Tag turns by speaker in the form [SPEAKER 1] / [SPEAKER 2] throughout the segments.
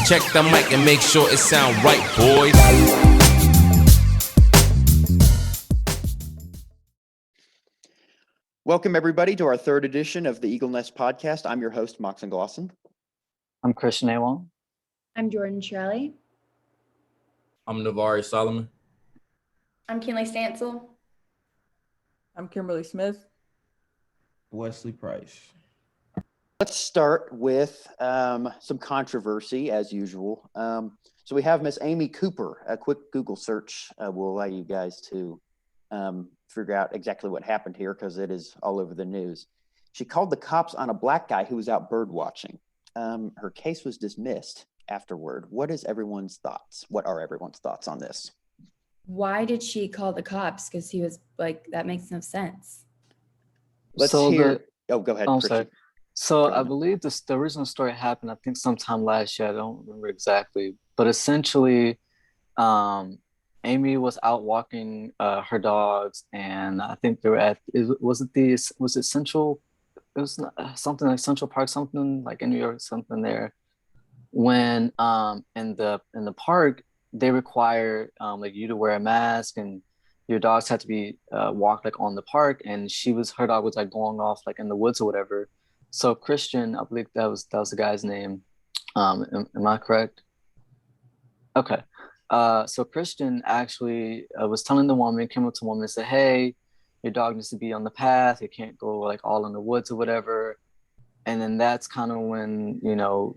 [SPEAKER 1] Check the mic and make sure it sound right, boys.
[SPEAKER 2] Welcome, everybody, to our third edition of the Eagle Nest podcast. I'm your host, Moxon Glosson.
[SPEAKER 3] I'm Christian Awon.
[SPEAKER 4] I'm Jordan Shirley.
[SPEAKER 5] I'm Navari Solomon.
[SPEAKER 6] I'm Kinley Stancil.
[SPEAKER 7] I'm Kimberly Smith.
[SPEAKER 8] Wesley Price.
[SPEAKER 2] Let's start with some controversy, as usual. So we have Miss Amy Cooper. A quick Google search will allow you guys to figure out exactly what happened here, because it is all over the news. She called the cops on a black guy who was out bird watching. Her case was dismissed afterward. What is everyone's thoughts? What are everyone's thoughts on this?
[SPEAKER 4] Why did she call the cops? Because he was like, that makes no sense.
[SPEAKER 2] Let's hear. Go ahead.
[SPEAKER 3] I'm
[SPEAKER 2] Christian.
[SPEAKER 3] sorry. So I believe the original story happened, I think, sometime last year. I don't remember exactly. But essentially, Amy was out walking her dogs, and I think they were at, was it Central? It was something like Central Park, something like in New York, something there. When in the park, they require like you to wear a mask, and your dogs had to be walked like on the park, and her dog was like going off like in the woods or whatever. So Christian, I believe that was the guy's name. Am I correct? Okay. So Christian actually was telling the woman, came up to the woman and said, "Hey, your dog needs to be on the path. It can't go like all in the woods or whatever." And then that's kind of when,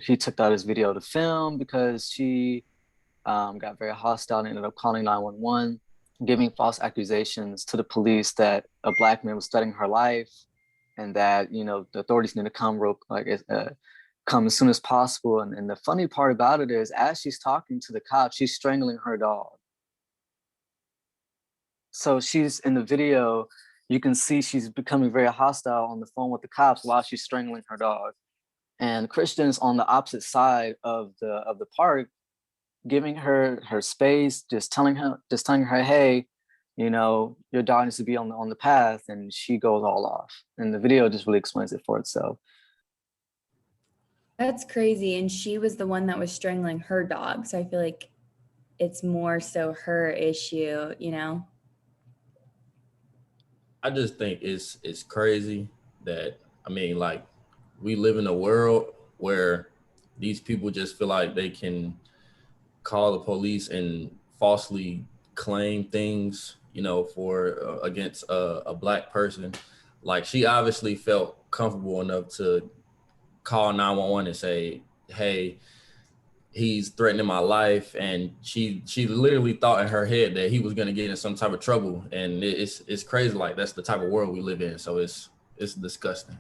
[SPEAKER 3] he took out his video to film, because she got very hostile and ended up calling 911, giving false accusations to the police that a black man was threatening her life, and that, the authorities need to come as soon as possible. And the funny part about it is, as she's talking to the cops, she's strangling her dog. So she's in the video, you can see she's becoming very hostile on the phone with the cops while she's strangling her dog. And Christian's on the opposite side of the park, giving her space, just telling her, "Hey, your dog needs to be on the path," and she goes all off. And the video just really explains it for itself.
[SPEAKER 4] That's crazy. And she was the one that was strangling her dog. So I feel like it's more so her issue,
[SPEAKER 5] I just think it's crazy that, we live in a world where these people just feel like they can call the police and falsely claim things, for against a black person. Like, she obviously felt comfortable enough to call 911 and say, "Hey, he's threatening my life," and she literally thought in her head that he was going to get in some type of trouble. And it's crazy. Like, that's the type of world we live in. So it's disgusting.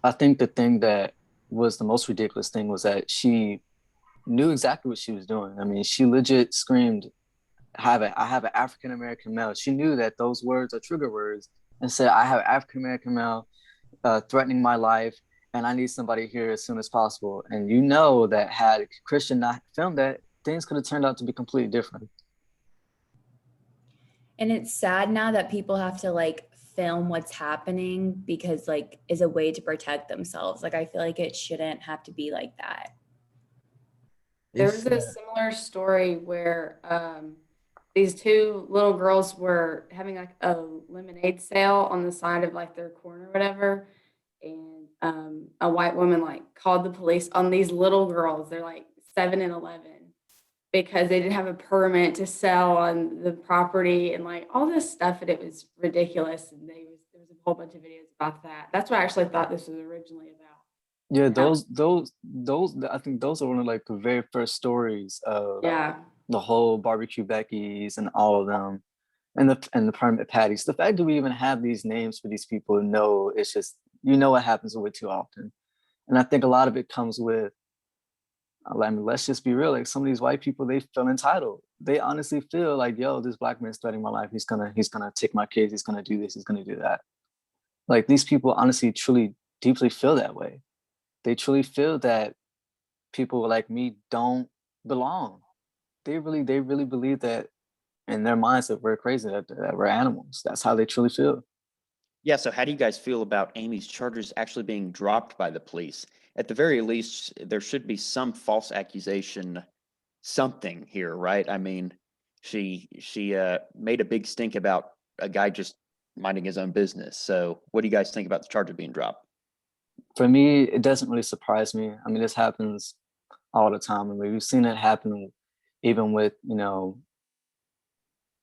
[SPEAKER 3] I think the thing that was the most ridiculous thing was that she knew exactly what she was doing. I mean, she legit screamed, I have an African-American male. She knew that those words are trigger words, and said, "I have an African-American male threatening my life, and I need somebody here as soon as possible." And that had Christian not filmed that, things could have turned out to be completely different.
[SPEAKER 4] And it's sad now that people have to film what's happening, because is a way to protect themselves. I feel like it shouldn't have to be like that.
[SPEAKER 6] There was a similar story where these two little girls were having a lemonade sale on the side of their corner or whatever. And a white woman called the police on these little girls. They're 7 and 11, because they didn't have a permit to sell on the property and all this stuff. And it was ridiculous. And there was a whole bunch of videos about that. That's what I actually thought this was originally about.
[SPEAKER 3] Yeah, those I think those are one of the very first stories of the whole barbecue Becky's and all of them, and the permit patties. The fact that we even have these names for these people, it's just, what happens with it too often. And I think a lot of it comes with, let's just be real, some of these white people, they feel entitled. They honestly feel like, "Yo, this black man's threatening my life. He's gonna take my kids. He's gonna do this. He's gonna do that." These people honestly, truly, deeply feel that way. They truly feel that people like me don't belong. They really believe that in their minds, that we're crazy, that we're animals. That's how they truly feel.
[SPEAKER 2] Yeah. So how do you guys feel about Amy's charges actually being dropped by the police? at the very least, there should be some false accusation, something here, right? I mean, she made a big stink about a guy just minding his own business. So what do you guys think about the charges being dropped?
[SPEAKER 3] For me, it doesn't really surprise me. I mean, this happens all the time. I mean, we've seen it happen even with,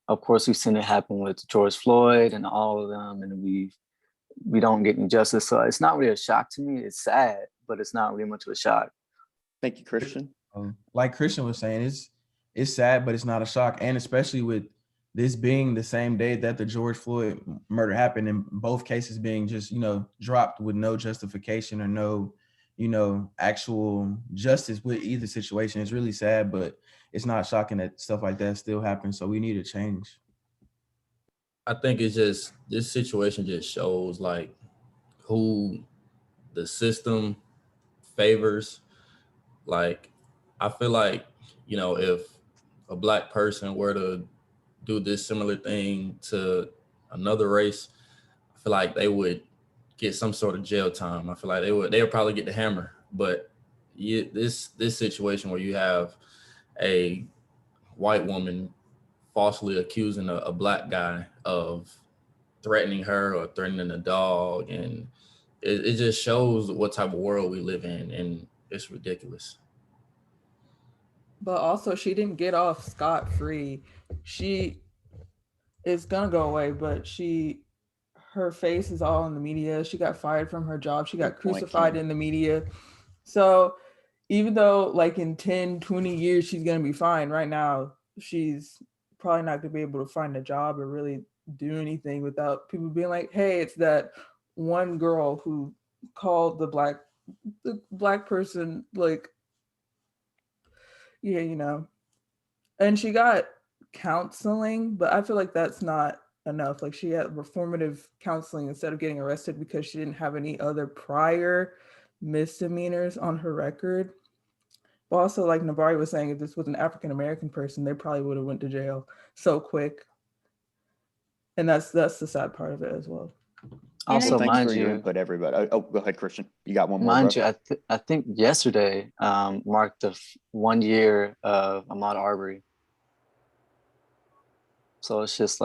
[SPEAKER 3] of course, we've seen it happen with George Floyd and all of them, and we don't get any justice. So it's not really a shock to me. It's sad, but it's not really much of a shock.
[SPEAKER 2] Thank you, Christian.
[SPEAKER 8] Like Christian was saying, it's sad, but it's not a shock. And especially with this being the same day that the George Floyd murder happened, and both cases being just, dropped with no justification or no, actual justice with either situation. It's really sad, but it's not shocking that stuff like that still happens. So we need a change.
[SPEAKER 5] I think it's just, this situation just shows like who the system favors. Like, I feel like, if a Black person were to do this similar thing to another race, I feel like they would get some sort of jail time. I feel like they would probably get the hammer. But this situation where you have a white woman falsely accusing a Black guy of threatening her or threatening a dog, and it just shows what type of world we live in, and it's ridiculous.
[SPEAKER 7] But also, she didn't get off scot-free. She is gonna go away, but her face is all in the media. She got fired from her job. She got crucified in the media. So even though like in 10, 20 years, she's gonna be fine, right now, she's probably not gonna be able to find a job or really do anything without people being like, hey, it's that one girl who called the black person, like, yeah, and she got counseling, but I feel like that's not enough. Like, she had reformative counseling instead of getting arrested because she didn't have any other prior misdemeanors on her record. But also, like Nabari was saying, if this was an African-American person, they probably would have went to jail so quick. And that's the sad part of it as well.
[SPEAKER 3] Also,
[SPEAKER 2] thanks
[SPEAKER 3] mind
[SPEAKER 2] for your
[SPEAKER 3] you,
[SPEAKER 2] input, everybody. Oh, go ahead, Christian. You got one more.
[SPEAKER 3] mind
[SPEAKER 2] bro?
[SPEAKER 3] you, I think yesterday marked the 1 year of Ahmaud Arbery. So it's just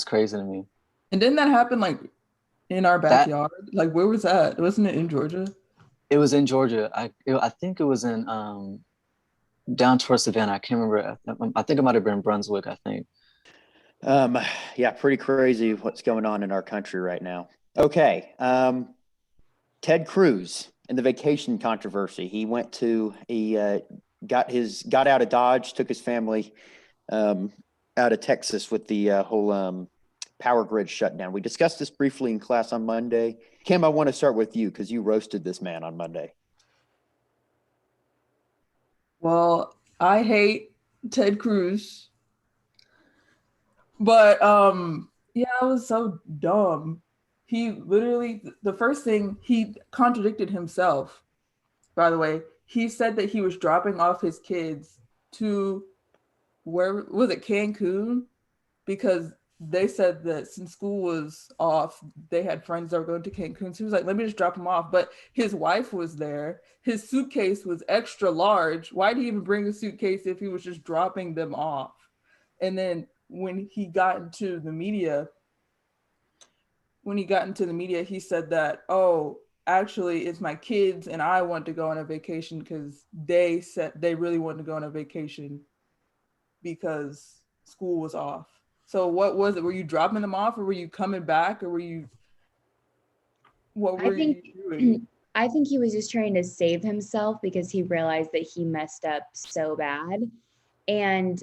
[SPEAKER 3] crazy to me.
[SPEAKER 7] And didn't that happen like in our backyard? Like, where was that? Wasn't it in Georgia?
[SPEAKER 3] It was in Georgia. I think it was in down towards Savannah. I can't remember. I think it might have been Brunswick, I think.
[SPEAKER 2] Yeah, pretty crazy what's going on in our country right now. Okay. Ted Cruz and the vacation controversy. He got out of Dodge, took his family out of Texas with the whole power grid shutdown. We discussed this briefly in class on Monday. Kim, I want to start with you because you roasted this man on Monday.
[SPEAKER 7] Well, I hate Ted Cruz. But yeah, it was so dumb. He literally, the first thing, he contradicted himself, by the way. He said that he was dropping off his kids to, where was it, Cancun? Because they said that since school was off, they had friends that were going to Cancun. So he was like, let me just drop them off. But his wife was there. His suitcase was extra large. Why did he even bring a suitcase if he was just dropping them off? And then when he got into the media, he said that, oh, actually, it's my kids and I want to go on a vacation because they said they really wanted to go on a vacation because school was off. So what was it? Were you dropping them off, or were you coming back, or were you? What were you doing?
[SPEAKER 4] I think he was just trying to save himself because he realized that he messed up so bad. And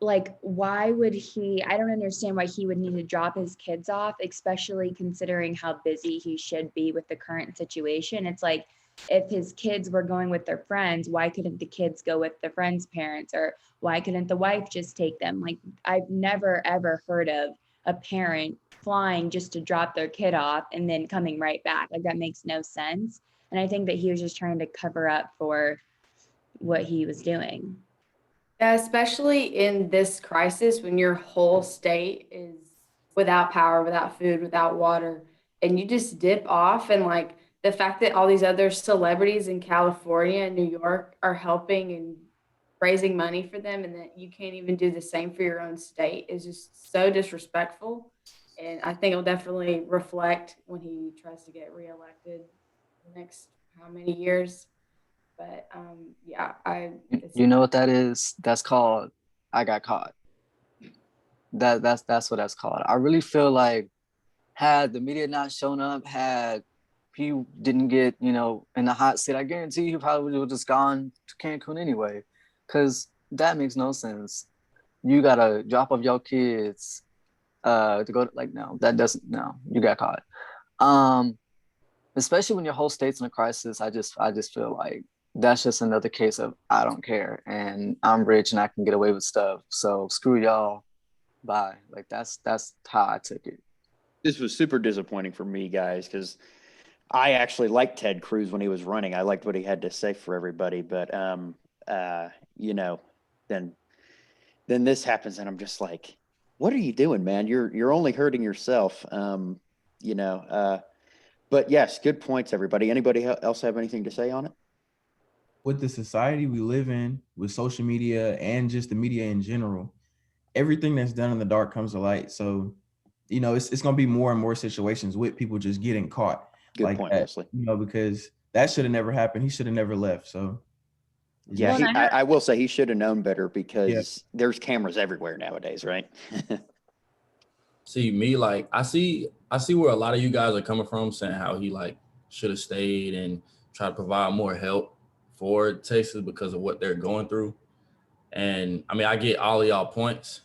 [SPEAKER 4] like, why would he? I don't understand why he would need to drop his kids off, especially considering how busy he should be with the current situation. It's like, if his kids were going with their friends, why couldn't the kids go with the friends' parents? Or why couldn't the wife just take them? Like, I've never, ever heard of a parent flying just to drop their kid off and then coming right back. Like, that makes no sense. And I think that he was just trying to cover up for what he was doing.
[SPEAKER 6] Yeah, especially in this crisis when your whole state is without power, without food, without water, and you just dip off, and like the fact that all these other celebrities in California and New York are helping and raising money for them, and that you can't even do the same for your own state is just so disrespectful. And I think it'll definitely reflect when he tries to get reelected the next how many years. But yeah,
[SPEAKER 3] You know what that is? That's called I got caught. That's what that's called. I really feel like had the media not shown up, had he didn't get, you know, in the hot seat, I guarantee he probably would have just gone to Cancun anyway. Cause that makes no sense. You gotta drop off your kids to go to, like, no, that doesn't, no, you got caught. Especially when your whole state's in a crisis, I just feel like that's just another case of I don't care and I'm rich and I can get away with stuff. So screw y'all. Bye. Like that's how I took it.
[SPEAKER 2] This was super disappointing for me, guys, because I actually liked Ted Cruz when he was running. I liked what he had to say for everybody, but you know, then this happens, and I'm just like, what are you doing, man? You're only hurting yourself. You know, but yes, good points, everybody. Anybody else have anything to say on it?
[SPEAKER 8] With the society we live in, with social media and just the media in general, everything that's done in the dark comes to light. So, you know, it's going to be more and more situations with people just getting caught.
[SPEAKER 2] Good
[SPEAKER 8] like
[SPEAKER 2] point,
[SPEAKER 8] that,
[SPEAKER 2] Leslie.
[SPEAKER 8] you know, because that should have never happened. He should have never left. So,
[SPEAKER 2] yeah, I will say he should have known better, because there's cameras everywhere nowadays, right?
[SPEAKER 5] See, me, like, I see where a lot of you guys are coming from, saying how he like should have stayed and try to provide more help for Texas because of what they're going through. And I mean, I get all of y'all points,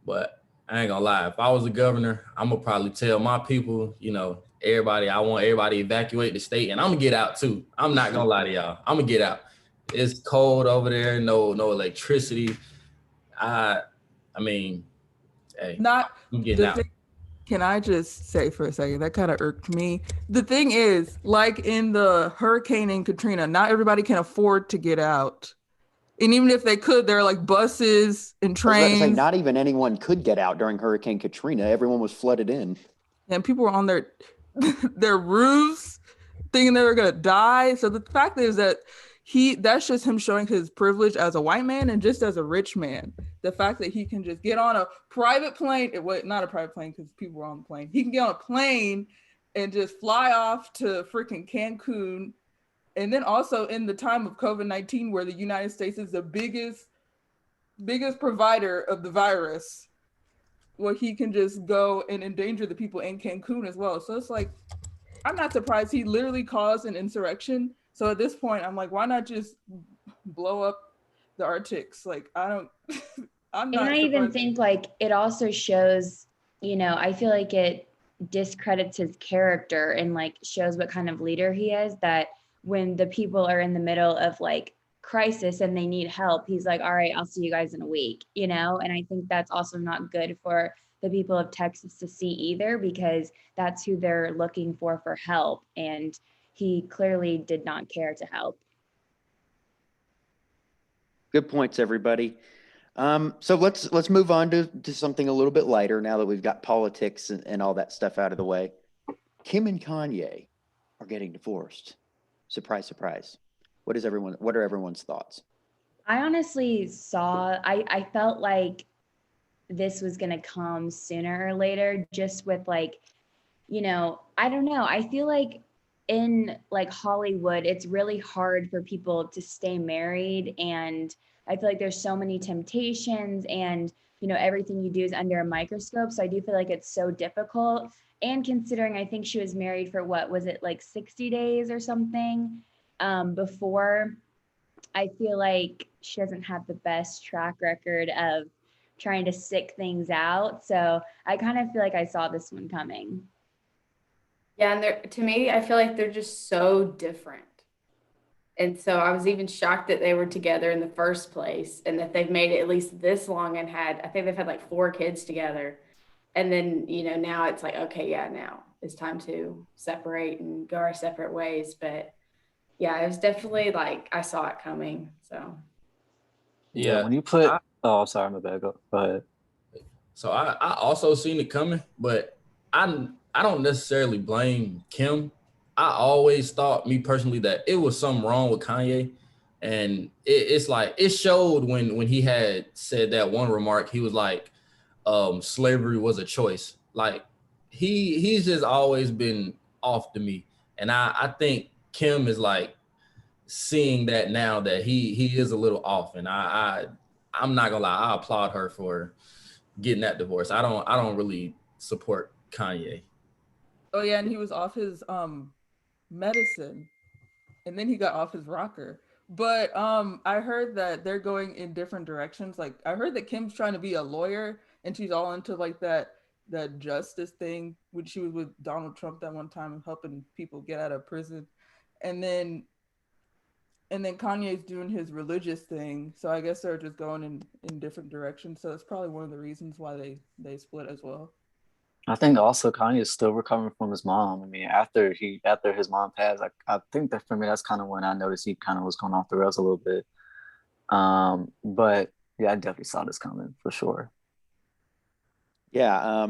[SPEAKER 5] but I ain't gonna lie. If I was a governor, I'm gonna probably tell my people, you know, I want everybody to evacuate the state, and I'm gonna get out too. I'm not gonna lie to y'all. I'm gonna get out. It's cold over there, no electricity. I mean, hey, I'm getting out.
[SPEAKER 7] Can I just say for a second, that kind of irked me. The thing is, like in the hurricane in Katrina, not everybody can afford to get out. And even if they could, there are like buses and trains.
[SPEAKER 2] Like, not even anyone could get out during Hurricane Katrina. Everyone was flooded in.
[SPEAKER 7] And people were on their roofs thinking they were going to die. So the fact is that that's just him showing his privilege as a white man and just as a rich man. The fact that he can just get on a private plane, not a private plane because people were on the plane. He can get on a plane and just fly off to freaking Cancun. And then also in the time of COVID-19, where the United States is the biggest provider of the virus, where he can just go and endanger the people in Cancun as well. So it's like, I'm not surprised. He literally caused an insurrection. So at this point, I'm like, why not just blow up the Arctics? Like, I'm not.
[SPEAKER 4] And I even think like it also shows, you know, I feel like it discredits his character and like shows what kind of leader he is, that when the people are in the middle of like crisis and they need help, he's like, all right, I'll see you guys in a week, you know? And I think that's also not good for the people of Texas to see either, because that's who they're looking for help. And he clearly did not care to help.
[SPEAKER 2] Good points, everybody. So let's move on to something a little bit lighter now that we've got politics and all that stuff out of the way. Kim and Kanye are getting divorced. Surprise, surprise. What are everyone's thoughts?
[SPEAKER 4] I honestly I felt like this was going to come sooner or later, just with like, you know, I don't know. I feel like in like Hollywood, it's really hard for people to stay married. And I feel like there's so many temptations and, you know, everything you do is under a microscope. So I do feel like it's so difficult. And considering I think she was married for what was it, like 60 days or something before, I feel like she doesn't have the best track record of trying to stick things out. So I kind of feel like I saw this one coming.
[SPEAKER 6] Yeah, and to me, I feel like they're just so different. And so I was even shocked that they were together in the first place and that they've made it at least this long and I think they've had like 4 kids together. And then, you know, now it's like, okay, yeah, now it's time to separate and go our separate ways. But yeah, it was definitely like, I saw it coming. So.
[SPEAKER 3] Yeah, when you put, oh, sorry, my bad, go ahead.
[SPEAKER 5] So I also seen it coming, but I don't necessarily blame Kim. I always thought, me personally, that it was something wrong with Kanye. And it's like, it showed when he had said that one remark. He was like, slavery was a choice. Like, he's just always been off to me. And I think Kim is like seeing that now, that he is a little off. And I'm not gonna lie, I applaud her for getting that divorce. I don't really support Kanye.
[SPEAKER 7] Oh yeah, and he was off his medicine, and then he got off his rocker. But I heard that they're going in different directions. Like, I heard that Kim's trying to be a lawyer, and she's all into like that justice thing, when she was with Donald Trump that one time, helping people get out of prison. And then Kanye's doing his religious thing. So I guess they're just going in different directions. So it's probably one of the reasons why they split as well.
[SPEAKER 3] I think also Kanye is still recovering from his mom. I mean, after his mom passed, I think that for me, that's kind of when I noticed he kind of was going off the rails a little bit. But yeah, I definitely saw this coming for sure.
[SPEAKER 2] Yeah,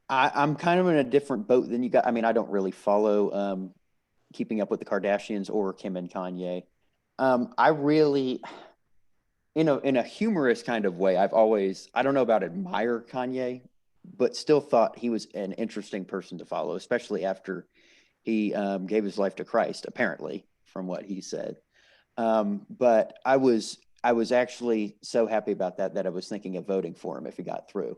[SPEAKER 2] I'm kind of in a different boat than you got. I mean, I don't really follow Keeping Up with the Kardashians or Kim and Kanye. I really, in a humorous kind of way, I've always, I don't know about admire Kanye, but still thought he was an interesting person to follow, especially after he gave his life to Christ, apparently, from what he said. But I was actually so happy about that I was thinking of voting for him if he got through.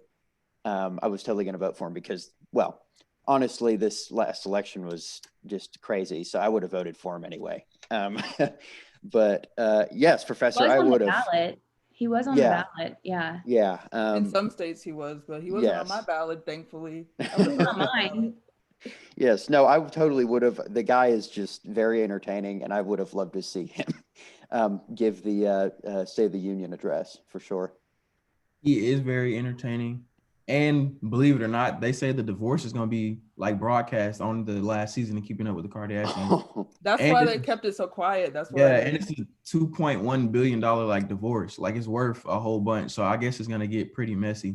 [SPEAKER 2] I was totally going to vote for him because, well, honestly, this last election was just crazy. So I would have voted for him anyway. But yes, Professor, I would have.
[SPEAKER 4] He was on the ballot. Yeah.
[SPEAKER 2] Yeah.
[SPEAKER 7] In some states he was, but he wasn't on my ballot, thankfully. Not
[SPEAKER 4] mine.
[SPEAKER 2] Yes. No, I totally would have. The guy is just very entertaining, and I would have loved to see him give the State of the Union address for sure.
[SPEAKER 8] He is very entertaining. And believe it or not, they say the divorce is going to be like broadcast on the last season of Keeping Up with the Kardashians.
[SPEAKER 7] That's why they kept it so quiet. That's why.
[SPEAKER 8] Yeah, and it's a $2.1 billion like divorce. Like, it's worth a whole bunch. So I guess it's going to get pretty messy.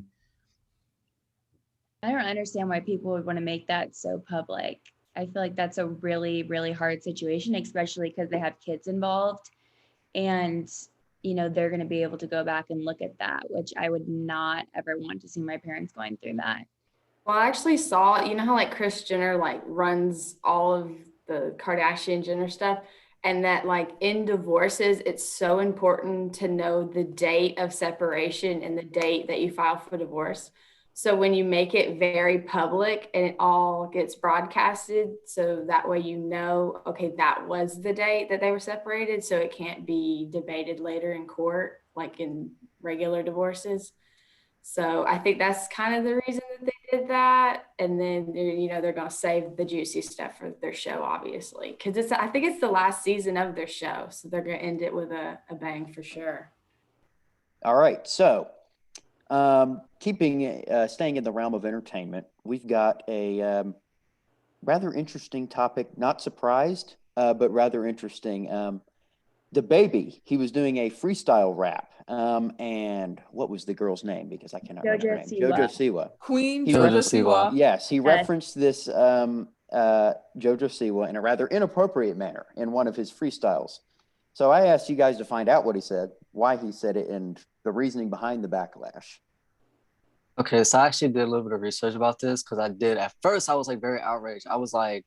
[SPEAKER 4] I don't understand why people would want to make that so public. I feel like that's a really, really hard situation, especially because they have kids involved. And they're going to be able to go back and look at that, which I would not ever want to see my parents going through that.
[SPEAKER 6] Well, I actually saw, how like Kris Jenner like runs all of the Kardashian Jenner stuff, and that like in divorces, it's so important to know the date of separation and the date that you file for divorce. So when you make it very public and it all gets broadcasted, so that way okay, that was the date that they were separated, so it can't be debated later in court like in regular divorces. So I think that's kind of the reason that they did that. And then, they're going to save the juicy stuff for their show, obviously, because I think it's the last season of their show. So they're going to end it with a bang for sure.
[SPEAKER 2] All right. So staying in the realm of entertainment, we've got a rather interesting topic, not surprised, but rather interesting. DaBaby, he was doing a freestyle rap. And what was the girl's name? Because I cannot remember her name. JoJo Siwa.
[SPEAKER 7] Queen JoJo Siwa.
[SPEAKER 2] Yes, he referenced this JoJo Siwa in a rather inappropriate manner in one of his freestyles. So I asked you guys to find out what he said, why he said it, and the reasoning behind the backlash.
[SPEAKER 3] Okay, so I actually did a little bit of research about this because at first I was like very outraged. I was like,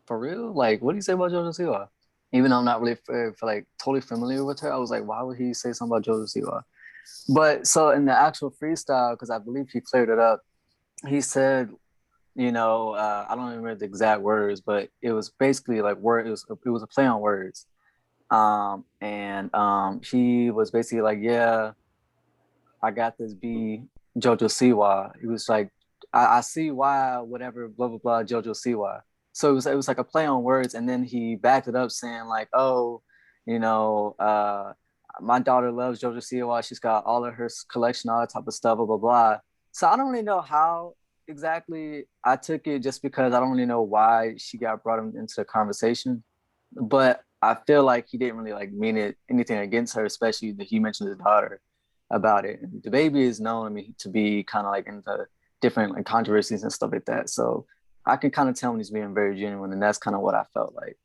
[SPEAKER 3] for real? Like, what do you say about JoJo Siwa? Even though I'm not really like totally familiar with her, I was like, why would he say something about JoJo Siwa? But so in the actual freestyle, because I believe he cleared it up, he said, I don't remember the exact words, but it was basically like it was a play on words. He was basically like, yeah, I got this B JoJo Siwa. He was like, I see why, whatever, blah, blah, blah, JoJo Siwa. So it was like a play on words, and then he backed it up saying like, oh, my daughter loves JoJo Siwa. She's got all of her collection, all that type of stuff, blah, blah, blah. So I don't really know how exactly I took it, just because I don't really know why she got brought into the conversation. But I feel like he didn't really like mean anything against her, especially that he mentioned his daughter about it. And DaBaby is known to be kind of like into different like controversies and stuff like that. So I can kind of tell when he's being very genuine, and that's kind of what I felt like.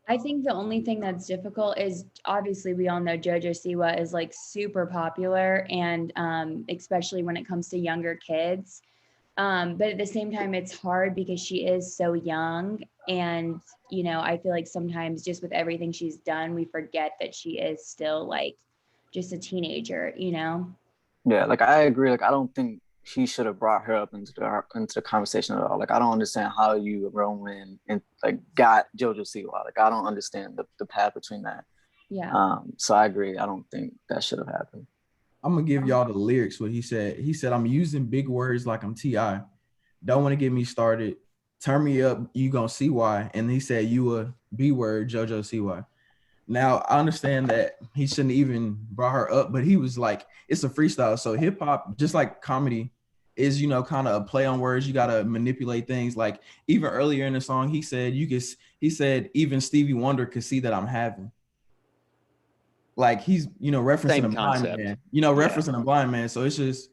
[SPEAKER 4] I think the only thing that's difficult is obviously we all know JoJo Siwa is like super popular, and especially when it comes to younger kids. But at the same time, it's hard because she is so young. And, you know, I feel like sometimes just with everything she's done, we forget that she is still like just a teenager, you know?
[SPEAKER 3] Yeah, like I agree. Like I don't think he should have brought her up into the conversation at all. Like I don't understand how you roll in and like got JoJo Siwa. Like I don't understand the path between that.
[SPEAKER 4] Yeah.
[SPEAKER 3] So I agree. I don't think that should have happened.
[SPEAKER 8] I'm gonna give y'all the lyrics. What he said. He said, "I'm using big words like I'm Ti. Don't want to get me started. Turn me up. You gonna see why." And he said, "You a B word, JoJo Siwa." Now I understand that he shouldn't even brought her up, but he was like, it's a freestyle. So hip hop, just like comedy, is kind of a play on words. You gotta manipulate things. Like even earlier in the song, he said he said even Stevie Wonder could see that I'm having. Like he's referencing
[SPEAKER 2] Same
[SPEAKER 8] a blind
[SPEAKER 2] concept.
[SPEAKER 8] man. Referencing a blind man. So it's just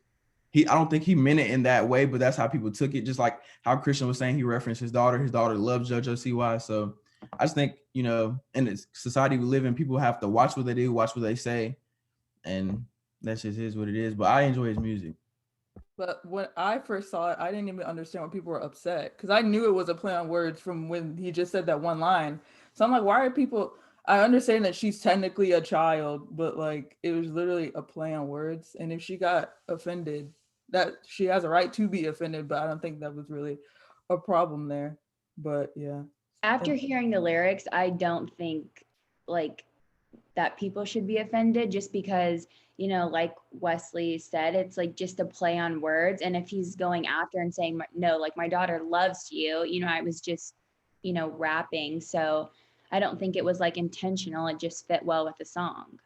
[SPEAKER 8] I don't think he meant it in that way, but that's how people took it. Just like how Christian was saying, he referenced his daughter. His daughter loves JoJo Siwa. So I just think, in the society we live in, people have to watch what they do, watch what they say, and that's just is what it is. But I enjoy his music.
[SPEAKER 7] But when I first saw it, I didn't even understand why people were upset, because I knew it was a play on words from when he just said that one line. So I'm like, why are people? I understand that she's technically a child, but like it was literally a play on words. And if she got offended, that she has a right to be offended, but I don't think that was really a problem there. But yeah.
[SPEAKER 4] After hearing the lyrics, I don't think like that people should be offended just because, like Wesley said, it's like just a play on words. And if he's going after and saying, no, like my daughter loves you, I was just, rapping. So I don't think it was like intentional. It just fit well with the song.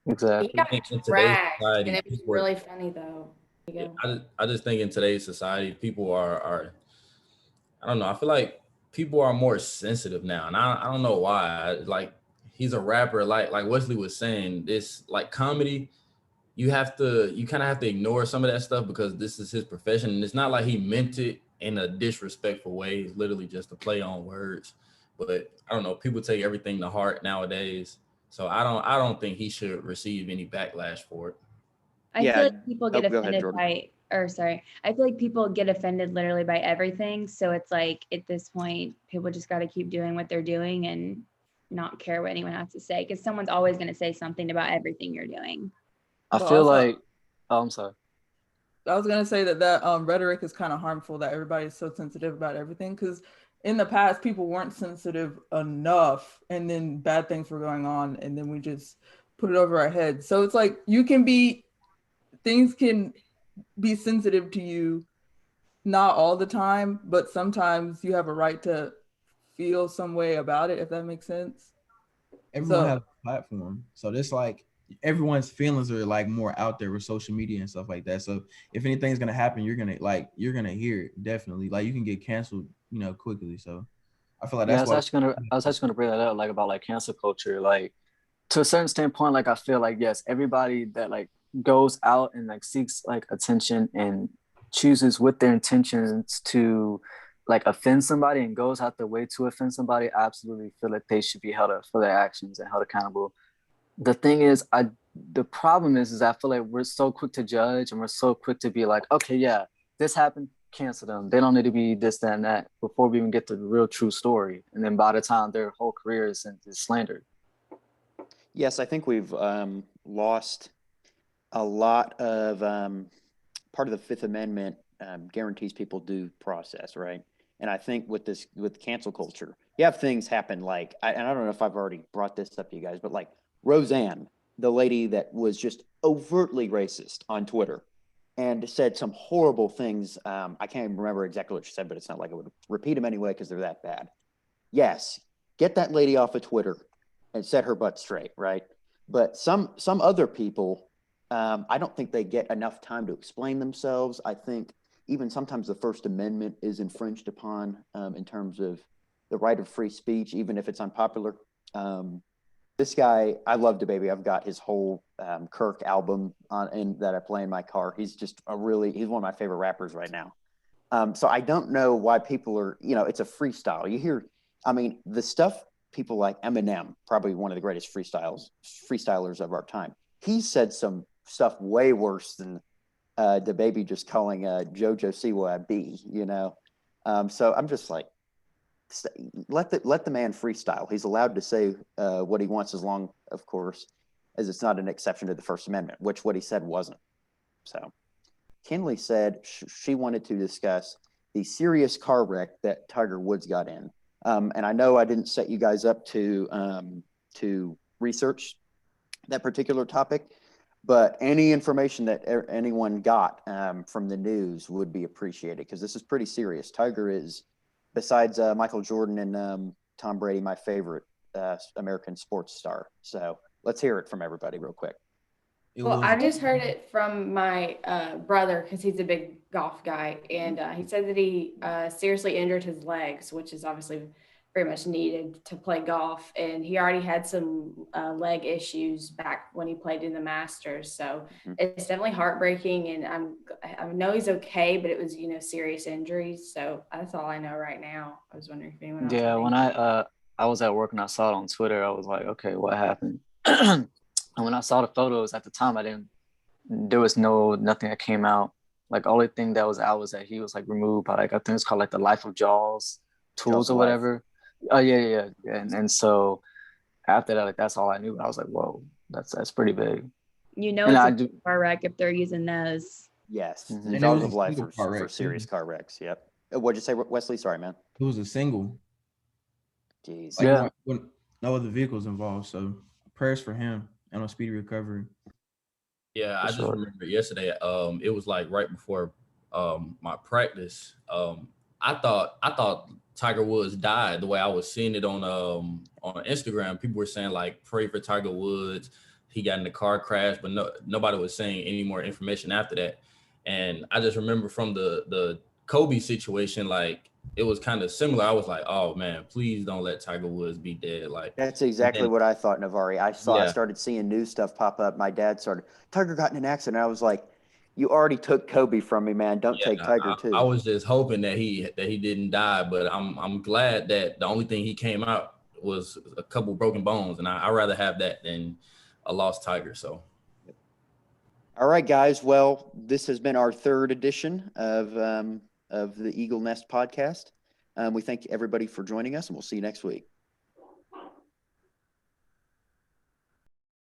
[SPEAKER 3] Exactly.
[SPEAKER 6] He got dragged, and it was really funny though.
[SPEAKER 5] I just think in today's society, people are I don't know. I feel like people are more sensitive now, and I don't know why. Like he's a rapper, like Wesley was saying, this like comedy, you kind of have to ignore some of that stuff because this is his profession, and it's not like he meant it in a disrespectful way. It's literally just a play on words. But I don't know. People take everything to heart nowadays, so I don't think he should receive any backlash for it.
[SPEAKER 4] I feel like people get
[SPEAKER 2] Go ahead,
[SPEAKER 4] offended
[SPEAKER 2] Jordan.
[SPEAKER 4] I feel like people get offended literally by everything. So it's like at this point, people just got to keep doing what they're doing and not care what anyone has to say, because someone's always going to say something about everything you're doing.
[SPEAKER 3] I feel like, I'm sorry.
[SPEAKER 7] I was gonna say that rhetoric is kind of harmful, that everybody's so sensitive about everything, because in the past people weren't sensitive enough, and then bad things were going on, and then we just put it over our heads. So it's like things can be sensitive to you, not all the time, but sometimes you have a right to feel some way about it, if that makes sense.
[SPEAKER 8] Everyone has a platform, so it's like everyone's feelings are like more out there with social media and stuff like that. So if anything's gonna happen, you're gonna hear it definitely. Like you can get canceled, quickly. So I feel like that's
[SPEAKER 3] I was actually gonna bring that up, like about like cancel culture. Like to a certain standpoint, like I feel like yes, everybody that like goes out and like seeks like attention and chooses with their intentions to like offend somebody and goes out their way to offend somebody, I absolutely feel like they should be held up for their actions and held accountable. The thing is, the problem is I feel like we're so quick to judge and we're so quick to be like, okay, yeah, this happened, cancel them. They don't need to be this, that, and that before we even get to the real true story. And then by the time their whole career is slandered.
[SPEAKER 2] Yes, I think we've lost a lot of part of the Fifth Amendment guarantees people due process, right? And I think with cancel culture, you have things happen like, and I don't know if I've already brought this up to you guys, but like Roseanne, the lady that was just overtly racist on Twitter and said some horrible things. I can't even remember exactly what she said, but it's not like I would repeat them anyway because they're that bad. Yes, get that lady off of Twitter and set her butt straight, right? But some other people, I don't think they get enough time to explain themselves. I think even sometimes the First Amendment is infringed upon in terms of the right of free speech, even if it's unpopular. This guy, I love DaBaby. I've got his whole Kirk album that I play in my car. He's just he's one of my favorite rappers right now. So I don't know why people are, it's a freestyle. You hear, I mean, the stuff people like Eminem, probably one of the greatest freestylers of our time. He said some stuff way worse than DaBaby just calling JoJo Siwa a B, So I'm just like, let the man freestyle. He's allowed to say what he wants, as long, of course, as it's not an exception to the First Amendment, which what he said wasn't. So Kinley said she wanted to discuss the serious car wreck that Tiger Woods got in. And I know I didn't set you guys up to research that particular topic, but any information that anyone got from the news would be appreciated, because this is pretty serious. Tiger is, besides Michael Jordan and Tom Brady, my favorite American sports star. So let's hear it from everybody real quick.
[SPEAKER 6] Well, I just heard it from my brother, because he's a big golf guy, and he said that he seriously injured his legs, which is obviously very much needed to play golf. And he already had some leg issues back when he played in the Masters. So it's definitely heartbreaking, and I know he's okay, but it was, serious injuries. So that's all I know right now. I was wondering if anyone else.
[SPEAKER 3] Yeah, when I was at work and I saw it on Twitter, I was like, okay, what happened? And when I saw the photos at the time, there was nothing that came out. Like, only thing that was out was that he was like removed by, like, I think it's called like the Life of Jaws tools or whatever. Oh yeah. And so after that, like, that's all I knew. I was like, whoa, that's pretty big.
[SPEAKER 4] It's a car wreck if they're using those.
[SPEAKER 2] Yes,
[SPEAKER 8] Mm-hmm.
[SPEAKER 2] the jaws of life for serious car wrecks. Yep. What'd you say, Wesley? Sorry, man.
[SPEAKER 8] It was a single.
[SPEAKER 2] Jeez.
[SPEAKER 8] Like, no other vehicles involved. So prayers for him and a speedy recovery.
[SPEAKER 5] Yeah, I just remember yesterday. It was like right before my practice. I thought Tiger Woods died. The way I was seeing it on Instagram, people were saying like, pray for Tiger Woods. He got in a car crash, but nobody was saying any more information after that. And I just remember from the Kobe situation, like, it was kind of similar. I was like, oh man, please don't let Tiger Woods be dead. Like,
[SPEAKER 2] that's exactly what I thought, Navari. I started seeing news stuff pop up. My dad started, Tiger got in an accident. I was like, you already took Kobe from me, man. Don't take Tiger too.
[SPEAKER 5] I was just hoping that he didn't die, but I'm glad that the only thing he came out was a couple broken bones, and I'd rather have that than a lost Tiger. So.
[SPEAKER 2] All right, guys. Well, this has been our third edition of the Eagle Nest podcast. We thank everybody for joining us, and we'll see you next week.